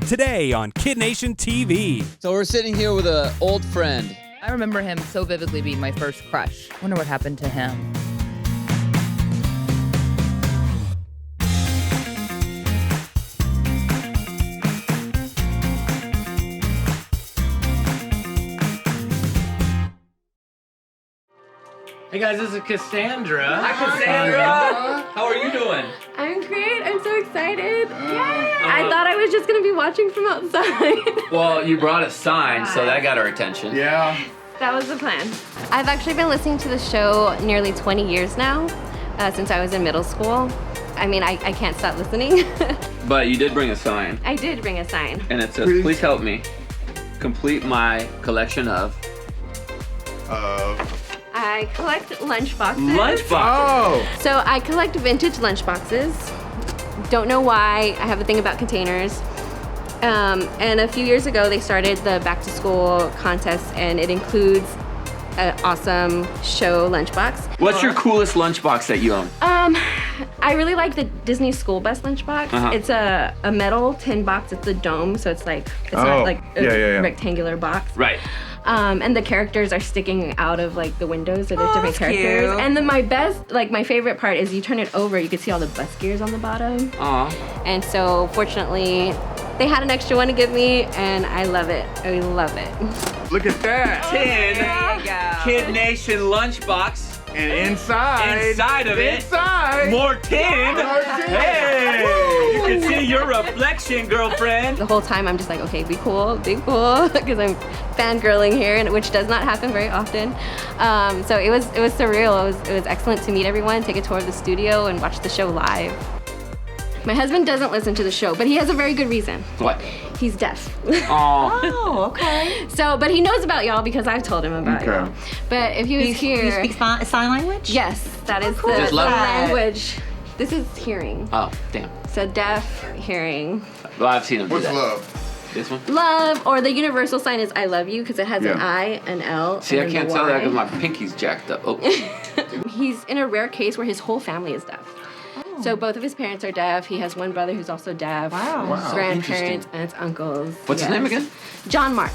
today on KiddNation TV. So we're sitting here with an old friend. I remember him so vividly being my first crush. Wonder what happened to him. Hey guys, this is Cassandra. Hi, Cassandra. How are you doing? I'm great. I'm so excited. I thought I was just going to be watching from outside. Well, you brought a sign, so that got our attention. Yeah. That was the plan. I've actually been listening to the show nearly 20 years now, since I was in middle school. I mean, I can't stop listening. But you did bring a sign. I did bring a sign. And it says, please help me complete my collection of... I collect lunchboxes. Lunchboxes? Oh! So I collect vintage lunchboxes. Don't know why. I have a thing about containers. And a few years ago, they started the back to school contest, and it includes an awesome show lunchbox. What's your coolest lunchbox that you own? I really like the Disney school bus lunchbox. Uh-huh. It's a metal tin box. It's a dome, so it's like not like a rectangular box. Right. And the characters are sticking out of like the windows, so there's different characters. cute. And then my favorite part is you turn it over, you can see all the bus gears on the bottom. Aw. And so fortunately, they had an extra one to give me, and I love it. I love it. Look at that. 10 KiddNation lunchbox. And inside of it, inside. more tin. More tin. Hey, you can see your reflection, girlfriend. The whole time I'm just like, okay, be cool, because I'm fangirling here, and which does not happen very often. So it was surreal. It was excellent to meet everyone, take a tour of the studio, and watch the show live. My husband doesn't listen to the show, but he has a very good reason. What? He's deaf. Aw. Oh, okay. So, but he knows about y'all because I've told him about y'all. But if he was here, You speak sign language? yes, that is cool. the Just love it. language. This is hearing. Oh, damn. So deaf, hearing. Well, I've seen him do What's that. love? This one? Love, or the universal sign is I love you because it has an Yeah. I, an L, See, I and can't a tell that Y. because my pinky's jacked up. Oh. He's in a rare case where his whole family is deaf. So both of his parents are deaf. He has one brother who's also deaf. Wow. His grandparents and his uncles. What's his name again? John Mark.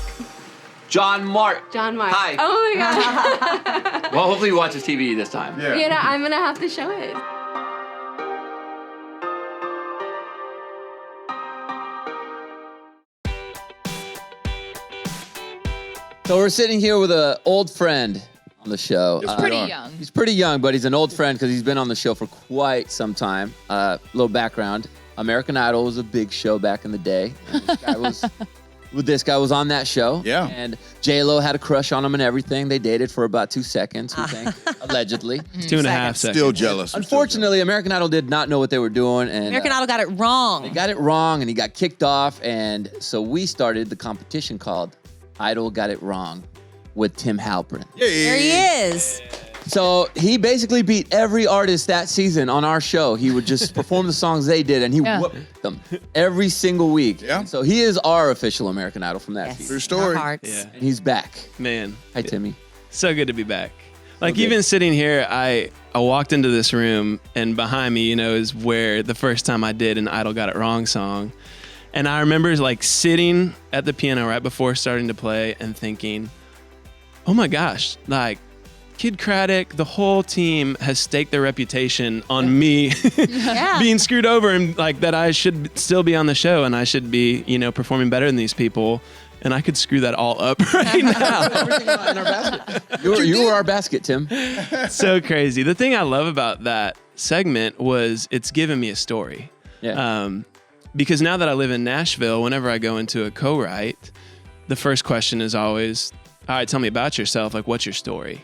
John Mark. John Mark. Hi. Oh my God. Well, hopefully you watch his TV this time. Yeah. You know, I'm gonna have to show it. So we're sitting here with an old friend on the show. He's pretty young. He's pretty young, but he's an old friend because he's been on the show for quite some time. Little background. American Idol was a big show back in the day. And this guy was on that show. Yeah. And J-Lo had a crush on him and everything. They dated for about 2 seconds, we think, allegedly. 2.5 seconds. Still jealous. Unfortunately, American Idol did not know what they were doing. And American Idol got it wrong. they got it wrong, and he got kicked off. And so we started the competition called Idol Got It Wrong with Tim Halperin. There he is. So he basically beat every artist that season on our show. He would just perform the songs they did, and he whooped them every single week. Yeah. So he is our official American Idol from that Yes. season. True story. Our hearts. Yeah. And he's back. Man. Hi, Timmy. So good to be back. Like good. even sitting here, I walked into this room, and behind me, is where the first time I did an Idol Got It Wrong song. And I remember like sitting at the piano right before starting to play and thinking, oh my gosh, like Kid Craddock, the whole team has staked their reputation on me being screwed over, and like that I should still be on the show and I should be, performing better than these people. And I could screw that all up right now. Everything in our basket. You were our basket, Tim. So crazy. The thing I love about that segment was it's given me a story. Yeah. Because now that I live in Nashville, whenever I go into a co-write, the first question is always, all right, tell me about yourself. Like, what's your story?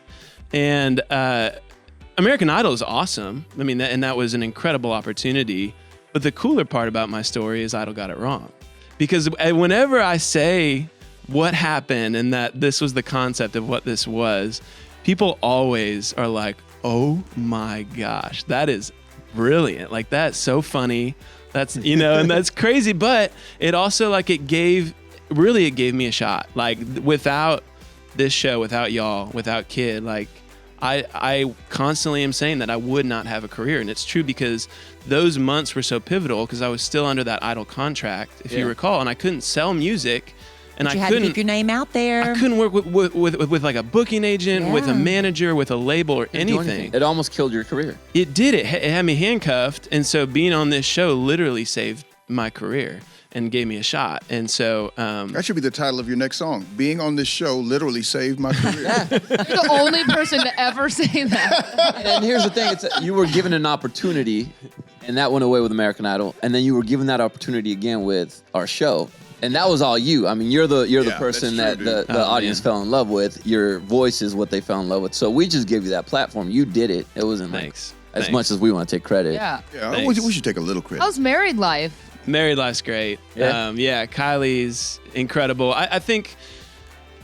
And American Idol is awesome. I mean, that was an incredible opportunity. But the cooler part about my story is Idol Got It Wrong. Because whenever I say what happened and that this was the concept of what this was, people always are like, oh my gosh, that is brilliant. Like, that's so funny. That's, and that's crazy. But it also, like, it gave me a shot. Like, without this show, without y'all, without Kid, like, I constantly am saying that I would not have a career. And it's true because those months were so pivotal because I was still under that Idol contract, if you recall, and I couldn't sell music. And But you had to keep your name out there. I couldn't work with like a booking agent, with a manager, with a label, or anything. It almost killed your career. It did. It had me handcuffed. And so being on this show literally saved my career and gave me a shot. And so that should be the title of your next song. Being on this show literally saved my career. You're the only person to ever say that. And here's the thing: you were given an opportunity, and that went away with American Idol, and then you were given that opportunity again with our show. And that was all you. I mean, you're the person that the audience fell in love with. Your voice is what they fell in love with. So we just gave you that platform. You did it. It wasn't as much as we want to take credit. Yeah. Yeah, we should take a little credit. How's married life? Married life's great. Yeah. Kylie's incredible. I think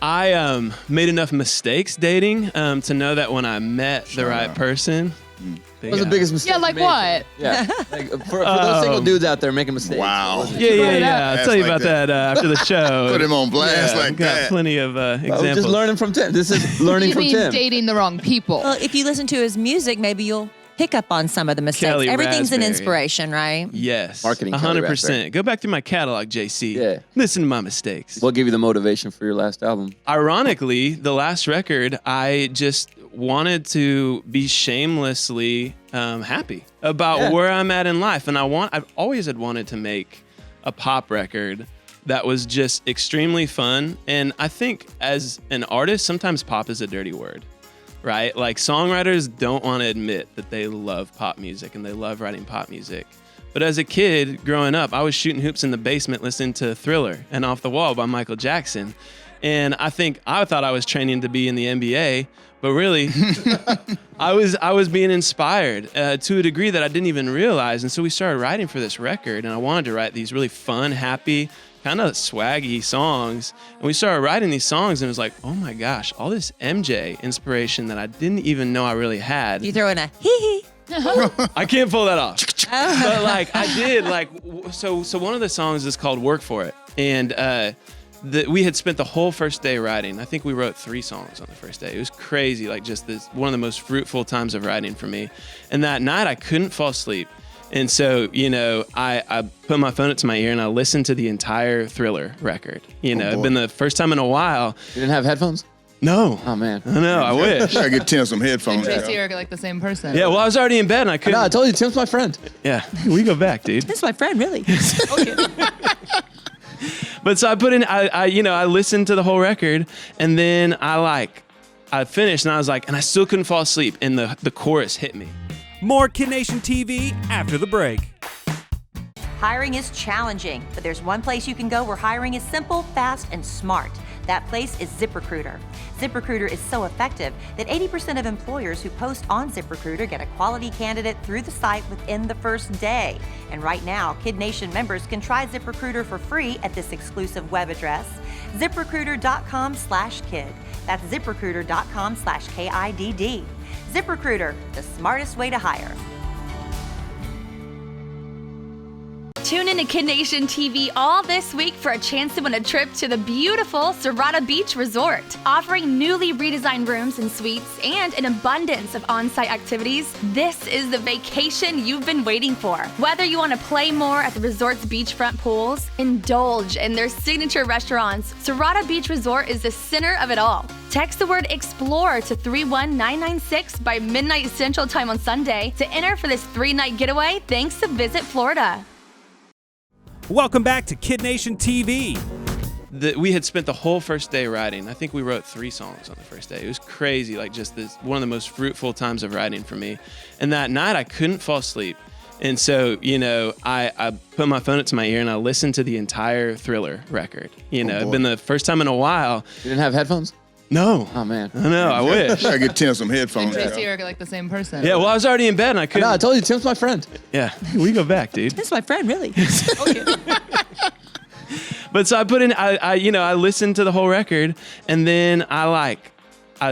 I made enough mistakes dating to know that when I met the right person. What was the biggest mistake? Yeah, like you made? what? Yeah, like for those single dudes out there making mistakes. Wow. Yeah. I'll tell you about that after the show. Put him on blast like got that. plenty of examples. Just learning from Tim. This is learning from You mean Tim. dating the wrong people? Well, if you listen to his music, maybe you'll pick up on some of the mistakes. Kelly Everything's an Raspberry. inspiration, right? Yes. Marketing Kelly 100%. Go back through my catalog, JC. Yeah. Listen to my mistakes. What gave you the motivation for your last album? Ironically, the last record, I just wanted to be shamelessly happy about where I'm at in life. And I've always had wanted to make a pop record that was just extremely fun. And I think as an artist, sometimes pop is a dirty word, right? Like songwriters don't want to admit that they love pop music and they love writing pop music. But as a kid growing up, I was shooting hoops in the basement listening to Thriller and Off the Wall by Michael Jackson. And I thought I was training to be in the NBA, but really, I was being inspired to a degree that I didn't even realize. And so we started writing for this record, and I wanted to write these really fun, happy, kind of swaggy songs. And we started writing these songs, and it was like, oh my gosh, all this MJ inspiration that I didn't even know I really had. You throw in a hee hee. I can't pull that off. But like I did, so one of the songs is called Work For It. And we had spent the whole first day writing. I think we wrote 3 songs on the first day. It was crazy, like just one of the most fruitful times of writing for me. And that night I couldn't fall asleep. And so, I put my phone up to my ear and I listened to the entire Thriller record. It'd been the first time in a while. You didn't have headphones? No. Oh, man. I know, I wish. I get Tim some headphones. And JC are like the same person. Yeah, well, I was already in bed and I couldn't. No, I told you, Tim's my friend. Yeah, we go back, dude. That's my friend, really. But so I put in, I listened to the whole record, and then I finished, and I was like, and I still couldn't fall asleep, and the chorus hit me. More KiddNation TV after the break. Hiring is challenging, but there's one place you can go where hiring is simple, fast, and smart. That place is ZipRecruiter. ZipRecruiter is so effective that 80% of employers who post on ZipRecruiter get a quality candidate through the site within the first day. And right now, KiddNation members can try ZipRecruiter for free at this exclusive web address, ZipRecruiter.com/kid. That's ZipRecruiter.com/KIDD. ZipRecruiter, the smartest way to hire. Tune in to KiddNation TV all this week for a chance to win a trip to the beautiful Serrata Beach Resort. Offering newly redesigned rooms and suites and an abundance of on-site activities, this is the vacation you've been waiting for. Whether you want to play more at the resort's beachfront pools, indulge in their signature restaurants, Serrata Beach Resort is the center of it all. Text the word EXPLORE to 31996 by midnight Central Time on Sunday to enter for this 3-night getaway thanks to Visit Florida. Welcome back to KiddNation TV. We had spent the whole first day writing. I think we wrote 3 songs on the first day. It was crazy, like just one of the most fruitful times of writing for me. And that night I couldn't fall asleep. And so, I put my phone up to my ear and I listened to the entire Thriller record. It'd been the first time in a while. You didn't have headphones? No. Oh, man. I know, I wish. I get Tim some headphones. And JC are like the same person. Yeah, well, I was already in bed and I couldn't. No, I told you, Tim's my friend. Yeah, we go back, dude. That's my friend, really. But so I put in, I listened to the whole record, and then I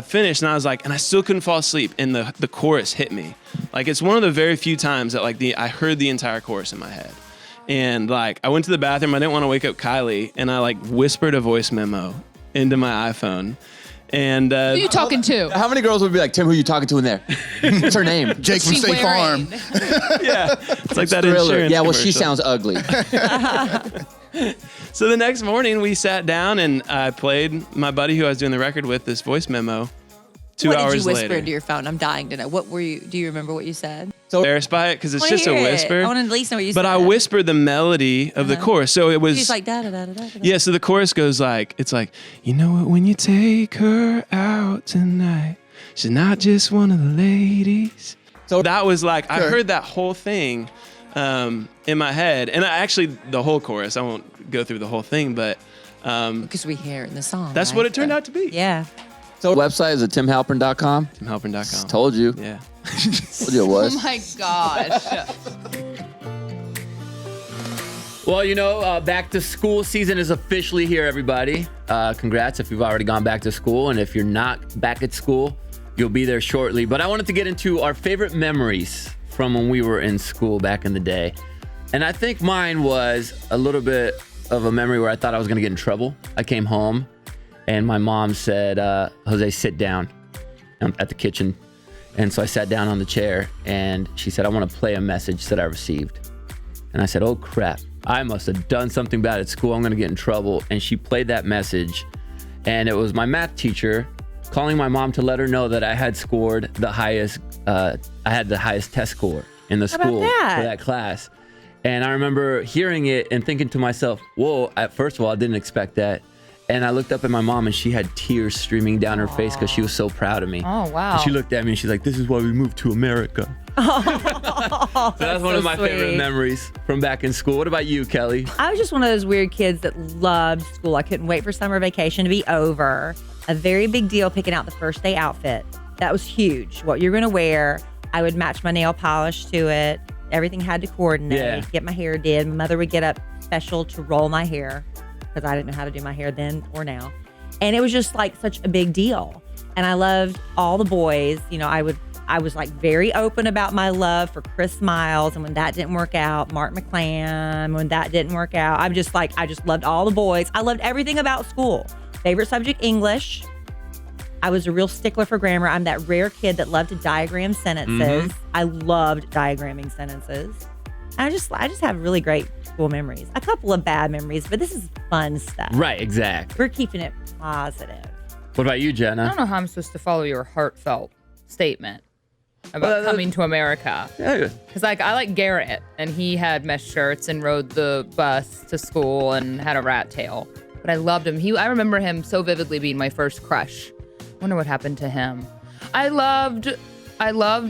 finished, and I was like, and I still couldn't fall asleep, and the chorus hit me. Like, it's one of the very few times that I heard the entire chorus in my head. And I went to the bathroom, I didn't want to wake up Kylie, and I whispered a voice memo into my iPhone. And Who are you talking to? How many girls would be like, Tim, who are you talking to in there? What's her name? Jake from State Farm. yeah, it's like that Thriller. insurance Yeah, well, she commercial. sounds ugly. So the next morning we sat down and I played my buddy who I was doing the record with this voice memo. 2 What hours did you whisper later. into your phone? I'm dying to know. What were you? Do you remember what you said? So embarrassed by it because it's I wanna just a hear it. whisper. I want to at least know what you said. But I whispered the melody of the chorus. So it was She's like da da da da da. yeah. So the chorus goes like, it's like, you know what? When you take her out tonight, she's not just one of the ladies. So that was like, I heard that whole thing in my head, and the whole chorus. I won't go through the whole thing, but Because we hear it in the song. that's right? what it turned out to be. Yeah. So website is at timhalpern.com. Timhalpern.com. Told you. Yeah. Told you it was. Oh my gosh. Well, you know, back to school season is officially here, everybody. Congrats if you've already gone back to school. And if you're not back at school, you'll be there shortly. But I wanted to get into our favorite memories from when we were in school back in the day. And I think mine was a little bit of a memory where I thought I was going to get in trouble. I came home and my mom said, Jose, sit down at the kitchen. And so I sat down on the chair and she said, I want to play a message that I received. And I said, oh crap, I must have done something bad at school. I'm going to get in trouble. And she played that message. And it was my math teacher calling my mom to let her know that I had scored the highest, I had the highest test score in the school for that class. And I remember hearing it and thinking to myself, whoa, first of all, I didn't expect that. And I looked up at my mom and she had tears streaming down her face because she was so proud of me. Oh, wow. And she looked at me and she's like, this is why we moved to America. So that's one of my favorite memories from back in school. What about you, Kelly? I was just one of those weird kids that loved school. I couldn't wait for summer vacation to be over. A very big deal picking out the first day outfit. That was huge. What you're going to wear. I would match my nail polish to it. Everything had to coordinate. Get my hair did. My mother would get up special to roll my hair because I didn't know how to do my hair then or now. And it was just like such a big deal. And I loved all the boys. You know, I was like very open about my love for Chris Miles. And when that didn't work out, Mark McClam, when that didn't work out, I just loved all the boys. I loved everything about school. Favorite subject, English. I was a real stickler for grammar. I'm that rare kid that loved to diagram sentences. I loved diagramming sentences. I just have really great school memories. A couple of bad memories, but this is fun stuff. Right, exactly. We're keeping it positive. What about you, Jenna? I don't know how I'm supposed to follow your heartfelt statement about coming to America. Because I like Garrett, and he had mesh shirts and rode the bus to school and had a rat tail. But I loved him. I remember him so vividly being my first crush. Wonder what happened to him. I loved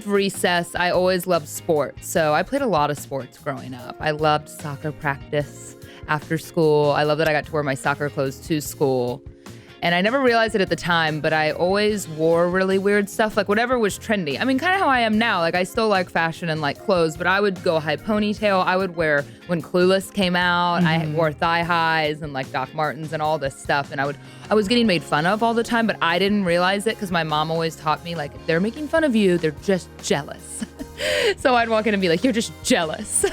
recess. I always loved sports. So I played a lot of sports growing up. I loved soccer practice after school. I love that I got to wear my soccer clothes to school. And I never realized it at the time, but I always wore really weird stuff, like whatever was trendy. I mean, kind of how I am now. Like, I still like fashion and like clothes, but I would go high ponytail. I would wear, when Clueless came out, I wore thigh highs and like Doc Martens and all this stuff. And I was getting made fun of all the time, but I didn't realize it because my mom always taught me, like, if they're making fun of you, they're just jealous. So I'd walk in and be like, you're just jealous.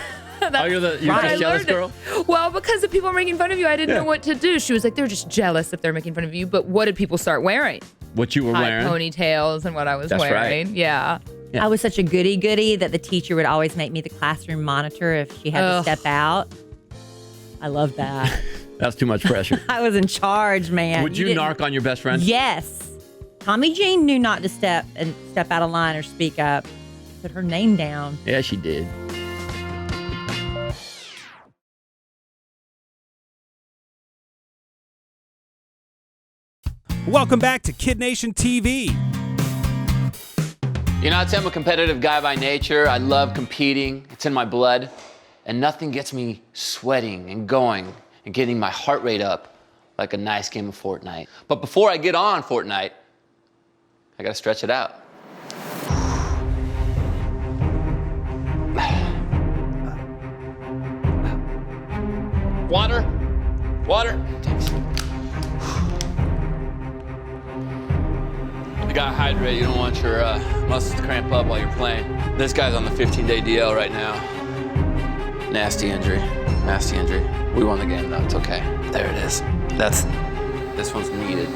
You're just jealous girl? Well, because if people are making fun of you, I didn't know what to do. She was like, they're just jealous if they're making fun of you. But what did people start wearing? What you were wearing? Ponytails and what I was That's wearing. Right. Yeah. I was such a goody that the teacher would always make me the classroom monitor if she had to step out. I loved that. That's too much pressure. I was in charge, man. Would you narc on your best friend? Yes. Tommy Jean knew not to step out of line or speak up. Put her name down. Yeah, she did. Welcome back to KiddNation TV. You know, I'd say I'm a competitive guy by nature. I love competing. It's in my blood. And nothing gets me sweating and going and getting my heart rate up like a nice game of Fortnite. But before I get on Fortnite, I gotta stretch it out. Water. You gotta hydrate. You don't want your muscles to cramp up while you're playing. This guy's on the 15-day DL right now. Nasty injury. We won the game though. It's okay. There it is. This one's needed.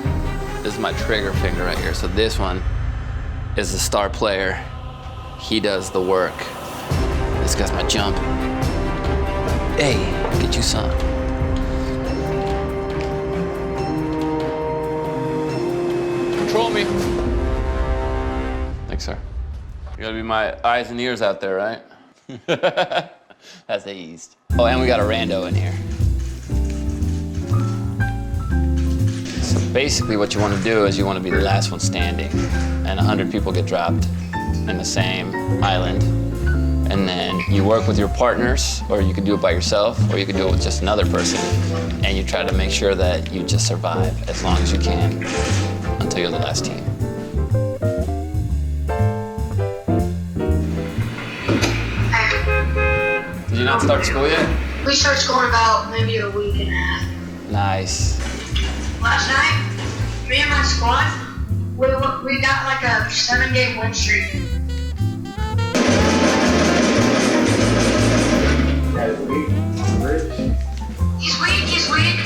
This is my trigger finger right here. So this one is the star player. He does the work. This guy's my jump. Hey, get you some. Control me. Thanks, sir. You gotta be my eyes and ears out there, right? That's eased. Oh, and we got a rando in here. So basically what you want to do is you want to be the last one standing, and 100 people get dropped in the same island. And then you work with your partners, or you can do it by yourself, or you can do it with just another person, and you try to make sure that you just survive as long as you can until you're the last team. Did you not start school yet? We start school in about maybe a week and a half. Nice. Last night, me and my squad, we got like a 7-game win streak. He's weak.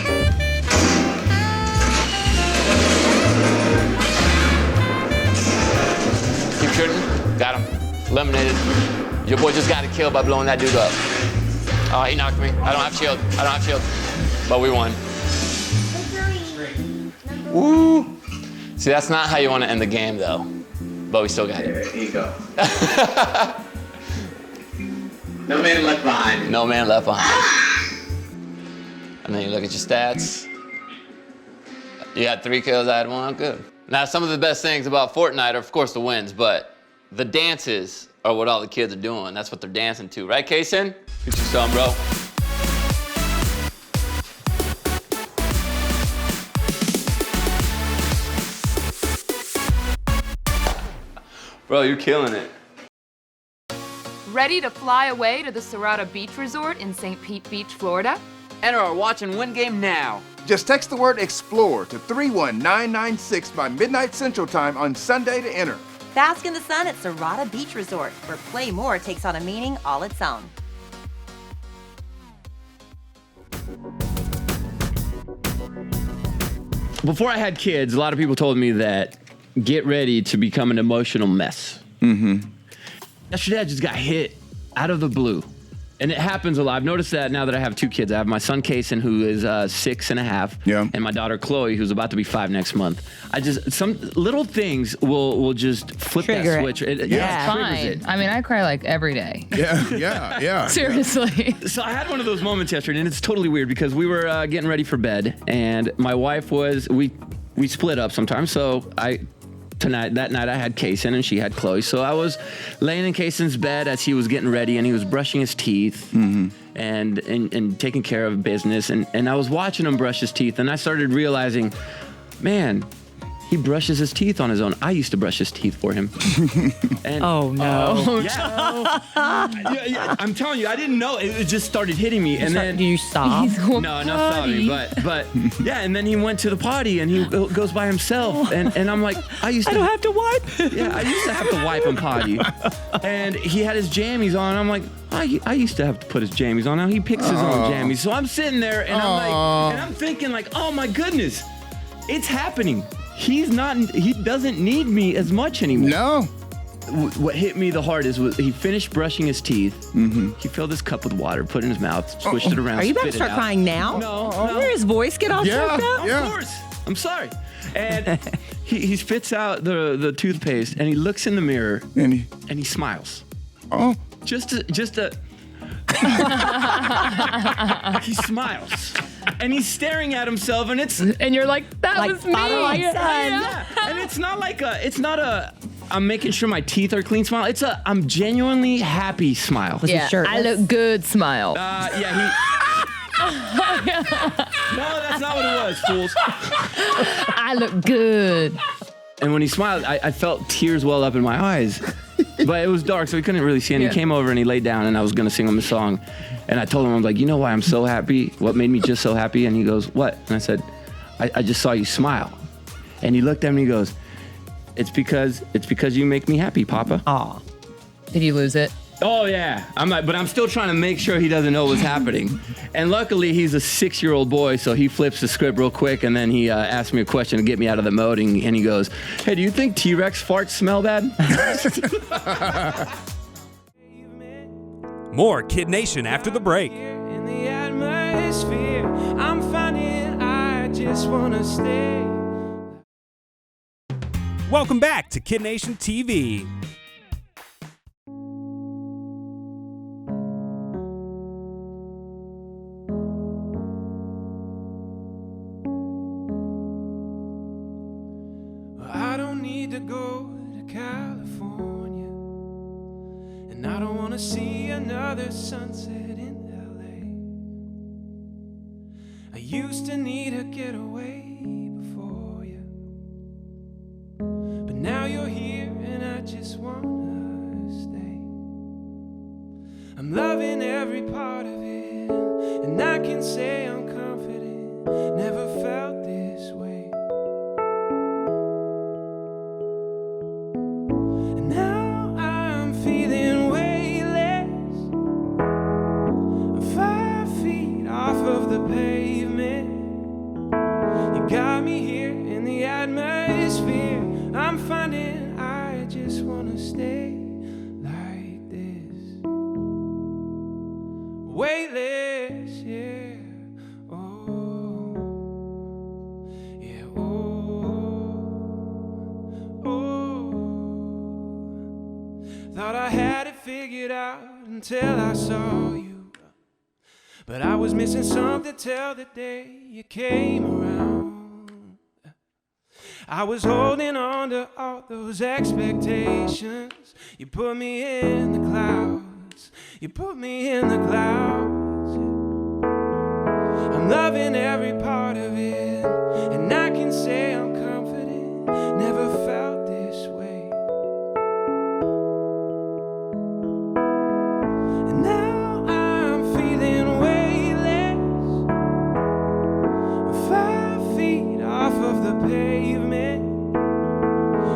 Keep shooting. Got him. Eliminated. Your boy just got a kill by blowing that dude up. Oh, he knocked me. I don't have shield. But we won. Woo. See, that's not how you want to end the game, though. But we still got it. There you go. No man left behind. No man left behind. And then you look at your stats. You had 3 kills, I had 1. Good. Now, some of the best things about Fortnite are, of course, the wins, but the dances are what all the kids are doing. That's what they're dancing to. Right, Kason? Get you some, bro. Bro, you're killing it. Ready to fly away to the Serrata Beach Resort in St. Pete Beach, Florida? Enter our watch and win game now. Just text the word EXPLORE to 31996 by midnight Central Time on Sunday to enter. Bask in the sun at Serrata Beach Resort, where play more takes on a meaning all its own. Before I had kids, a lot of people told me that get ready to become an emotional mess. Mm-hmm. Yesterday, I just got hit out of the blue. And it happens a lot. I've noticed that now that I have 2 kids. I have my son, Kason, who is 6.5. Yeah. And my daughter, Chloe, who's about to be 5 next month. Some little things will just flip Trigger that it. switch. It Yeah, triggers fine. it. I mean, I cry like every day. Yeah. Seriously. So I had one of those moments yesterday, and it's totally weird because we were getting ready for bed, and my wife was, we split up sometimes, so that night I had Kason and she had Chloe. So I was laying in Kason's bed as he was getting ready, and he was brushing his teeth and taking care of business. And I was watching him brush his teeth, and I started realizing, man, he brushes his teeth on his own. I used to brush his teeth for him. And, Oh, no. yeah. I'm telling you, I didn't know. It just started hitting me. And then Do you stop? no, not sobbing, but yeah. And then he went to the potty, and he goes by himself, and I'm like, I don't have to wipe. Yeah, I used to have to wipe him potty, and he had his jammies on. I'm like, I used to have to put his jammies on. Now he picks his own jammies. So I'm sitting there, and I'm like, and I'm thinking like, oh my goodness, it's happening. He doesn't need me as much anymore. No. What hit me the hardest was he finished brushing his teeth. He filled his cup with water, put it in his mouth, swished it around. Are you about to spit it start out. crying now? No. Where his voice get all choked up? Of course. I'm sorry. And he spits out the toothpaste, and he looks in the mirror, and he smiles. Oh. Just a he smiles. And he's staring at himself, and you're like, that Like was me. Father, like son. Yeah. And it's not a I'm making sure my teeth are clean smile. It's a I'm genuinely happy smile. Yeah, I look good smile. Yeah, No, that's not what it was, fools. I look good. And when he smiled, I felt tears well up in my eyes. But it was dark, so he couldn't really see. And he came over and he laid down, and I was going to sing him a song. And I told him, I'm like, you know why I'm so happy? What made me just so happy? And he goes, what? And I said, I just saw you smile. And he looked at me and he goes, it's because you make me happy, Papa. Aw. Did you lose it? Oh yeah, but I'm still trying to make sure he doesn't know what's happening. And luckily, he's a 6-year-old boy, so he flips the script real quick, and then he asks me a question to get me out of the mode, and he goes, "Hey, do you think T-Rex farts smell bad?" More Kid Nation after the break. In the atmosphere, I'm finding I just wanna stay. Welcome back to Kid Nation TV. I don't need to go to California, and I don't wanna see another sunset in LA. I used to need a getaway before you, but now you're here and I just wanna stay. I'm loving every part of it, and I can say I'm confident, never felt this way. And now I'm feeling weightless, 5 feet off of the pavement. You got me here in the atmosphere. I'm finding I just wanna stay like this, weightless, yeah. Oh, yeah. Oh. Thought I had it figured out until I saw you, but I was missing something till the day you came around. I was holding on to all those expectations. You put me in the clouds. You put me in the clouds. I'm loving every part of it, and I can say I'm confident. Never felt this way. And now I'm feeling weightless, 5 feet off of the pavement.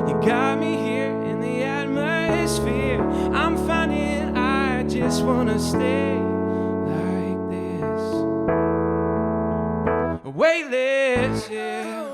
You got me here in the atmosphere. I'm finding I just wanna stay like this, weightless, yeah.